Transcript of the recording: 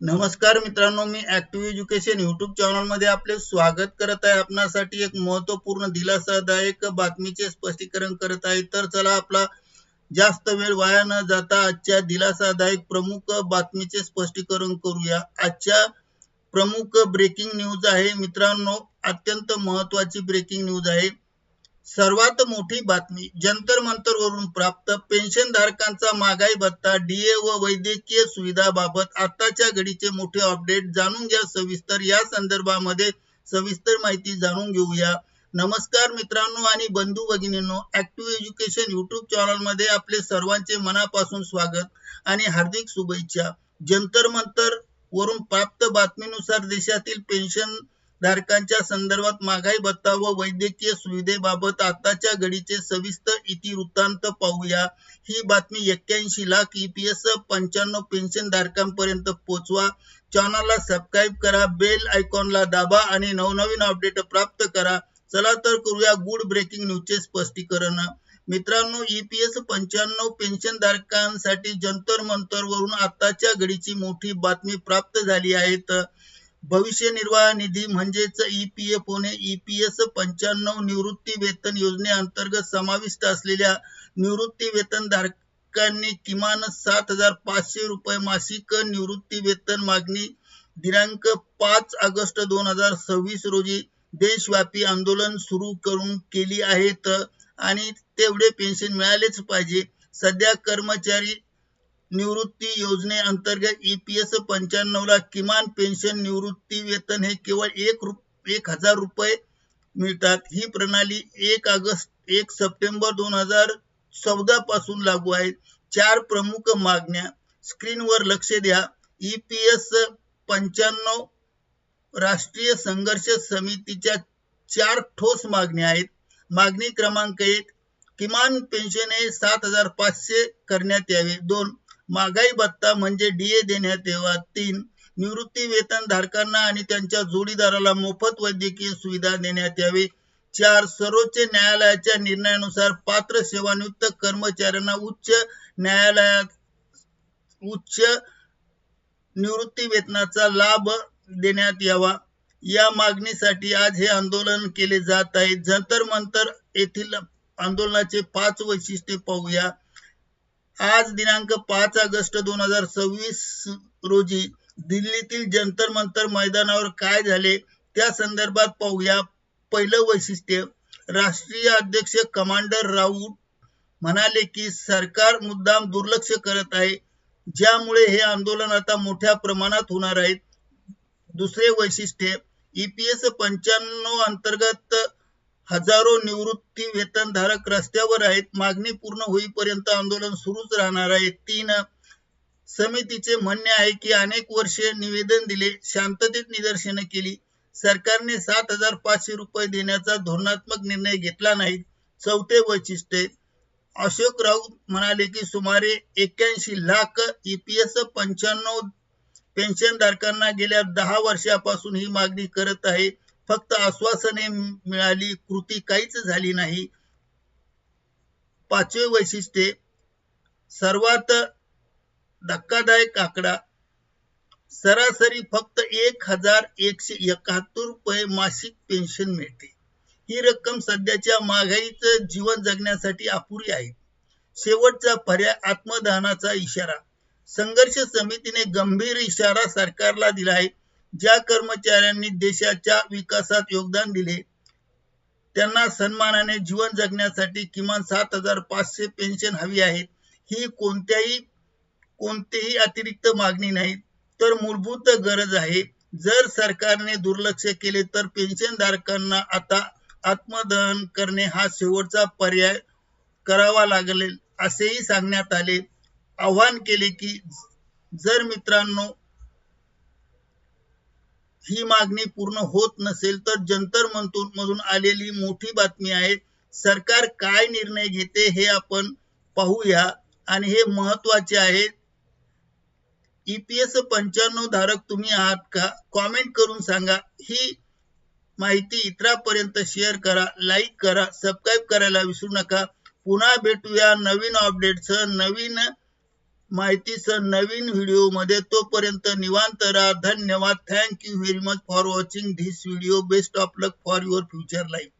नमस्कार मित्रांनो, मी active education YouTube channel मध्ये आपले स्वागत करत आहे। आपणासाठी एक महत्त्वपूर्ण दिलासादायक बातमीचे स्पष्टीकरण करत आहे। तर चला आपला जास्त वेळ वाया न जाता आजच्या दिलासादायक प्रमुख बातमीचे स्पष्टीकरण करूया। आजच्या प्रमुख ब्रेकिंग न्यूज आहे मित्रांनो, अत्यंत महत्त्वाची ब्रेकिंग न्यूज आहे। सर्वात मोठी बातमी जंतर मंतर वरून प्राप्त पेन्शनधारकांचा महागाई भत्ता डीए व वैद्यकीय सुविधाबाबत आताच्या घडीचे मोठे अपडेट जाणून घ्या सविस्तर। या संदर्भामध्ये सविस्तर माहिती जाणून घेऊया। नमस्कार मित्रांनो आणि बंधू भगिनींनो, ऍक्टिव्ह एज्युकेशन यूट्यूब चॅनल मध्ये आपले सर्वांचे मनापासून स्वागत आणि हार्दिक शुभेच्छा। जंतर मंतर वरून प्राप्त बातमीनुसार देशातील पेन्शन धारकांच्या संदर्भात महागाई भत्ता व वैद्यकीय सुविधेबाबत आताच्या घडीचे सविस्तर इतिवृत्तांत पाहूया। ही बातमी 81 लाख ईपीएस 95 पेन्शन धारकांपर्यंत पोहोचवा। चॅनलला सबस्क्राइब करा, बेल आयकॉनला दाबा आणि नवनवीन अपडेट प्राप्त करा। चला तर करूया गुड ब्रेकिंग न्यूजचे स्पष्टीकरण। मित्रांनो, ईपीएस 95 पेन्शन धारकांसाठी जंतर मंतर वरून आताच्या घडीची मोठी बातमी प्राप्त झाली आहे। भविष्य निर्वाह निधी म्हणजेच ईपीएफओ ने ईपीएस 95 निवृत्ती वेतन योजनेअंतर्गत समाविष्ट असलेल्या निवृत्ती वेतन धारकांनी किमान 7,500 रुपये मासिक निवृत्ती वेतन मागणी दिनांक 5 ऑगस्ट 2026 रोजी देशव्यापी आंदोलन सुरू करून केली आहेत आणि तेवढे पेन्शन मिळालेच पाहिजे। सध्या कर्मचारी निवृत्ती योजनेअंतर्गत ईपीएस 95 ला किमान पेन्शन निवृत्ती वेतन हे केवळ 1,000 रुपये मिळतात। ही प्रणाली 1 सप्टेंबर 2014 पासून लागू आहे। 4 प्रमुख मागण्या स्क्रीनवर लक्ष द्या। ईपीएस 95 राष्ट्रीय संघर्ष समितीच्या 4 ठोस मागण्या आहेत। मागणी क्रमांक 1, किमान पेन्शन हे 7,500 करण्यात यावे। 2, महागाई भत्ता म्हणजे डीए देण्यात यावा। 3, निवृत्ती वेतन धारकांना आणि त्यांच्या जोडीदाराला मोफत वैद्यकीय सुविधा देण्यात यावी। 4, सर्वोच्च न्यायालयाच्या निर्णयानुसार पात्र सेवानिवृत्त कर्मचाऱ्यांना उच्च निवृत्ती वेतनाचा लाभ देण्यात यावा। या मागणीसाठी आज हे आंदोलन केले जात आहे। जंतर मंतर येथील आंदोलनाचे 5 वैशिष्ट्ये पाहूया। आज दिनांक 5 ऑगस्ट 2026 रोजी दिल्लीतील जंतर मंतर मैदानावर काय झाले त्या संदर्भात पाहूया। पहिलं वैशिष्ट्य, राष्ट्रीय अध्यक्ष कमांडर राऊत म्हणाले की सरकार मुद्दाम दुर्लक्ष करत आहे, ज्यामुळे हे आंदोलन आता मोठ्या प्रमाणात होणार आहे। दुसरे वैशिष्ट्य, ईपीएस 95 अंतर्गत हजारो निवृत्ती वेतनधारक रस्त्यावर आहेत। मागणी पूर्ण होईपर्यंत आंदोलन सुरूच राहणार आहे। 3, समितीचे म्हणणे आहे की अनेक वर्षे निवेदन दिले, शांततेत निदर्शने केली, सरकारने 7,500 रुपये देण्याचा धोरणात्मक निर्णय घेतला नाही। चौथे वैशिष्ट्य, अशोक राऊत म्हणाले की सुमारे 81 लाख ईपीएस 95 पेन्शनधारकांना गेल्या 10 वर्षापासून ही मागणी करत आहे, फक्त आश्वासने मिळाली, कृती काहीच झाली नाही। पाचवे वैशिष्ट्य, सर्वात धक्कादायक आकडा, सरासरी फक्त 1,171 रुपये मासिक पेन्शन मिळते। ही रक्कम सध्याच्या महागाईत जीवन जगण्यासाठी अपुरी आहे। शेवटचा पर्याय, आत्मदहनाचा इशारा। संघर्ष समितीने गंभीर इशारा सरकारला दिला आहे। ज्या कर्मचाऱ्यांनी देशाच्या विकासात योगदान दिले त्यांना सन्मानाने जीवन जगण्यासाठी किमान 7,500 पेन्शन हवी आहे। ही कोणतीही अतिरिक्त मागणी नाही, तर मूलभूत गरज आहे। जर सरकारने दुर्लक्ष केले तर पेन्शनधारकांना आता आत्मदहन करणे हा शेवटचा पर्याय करावा लागेल असेही सांगण्यात आले। आवाहन केले की जर मित्रांनो ही मागणी पूर्ण होत नसेल तर जंतर मंतर मधून आलेली मोठी बातमी आहे। सरकार काय निर्णय घेते हे आपण पाहूया आणि हे महत्त्वाचे आहे। ईपीएस 95 धारक तुम्ही आहात का? कमेंट करून सांगा। ही माहिती इतरांपर्यंत शेअर करा, लाईक करा, सबस्क्राइब करायला विसरू नका। पुन्हा भेटूया नवीन अपडेटसह, नवीन माहितीसह नवीन व्हिडिओ मध्ये. तोपर्यंत निवांत राहा. धन्यवाद. Thank you very much for watching this video. Best of luck for your future life.